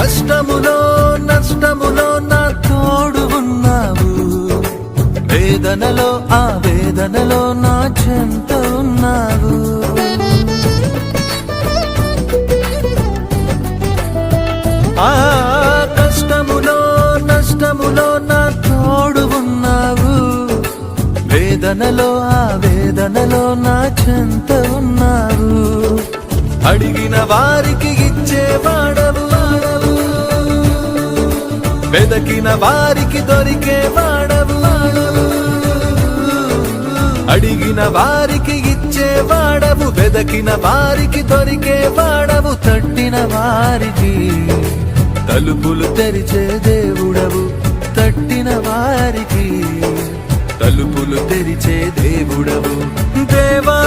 కష్టములో నష్టములో నా తోడు ఉన్నావు, వేదనలో ఆ వేదనలో నా చెంత ఉన్నావు. ఆ కష్టములో నష్టములో నా తోడు ఉన్నావు, వేదనలో ఆ వేదనలో నా చెంత ఉన్నావు. అడిగిన వారికి ఇచ్చేవాడవు, వెదకిన వారికి దొరికేవాడవు. అడిగిన వారికి ఇచ్చేవాడవు, వెదకిన వారికి దొరికేవాడవు. తట్టిన వారికి తలుపులు తెరిచే దేవుడవు, తట్టిన వారికి తలుపులు తెరిచే దేవుడవు. దేవా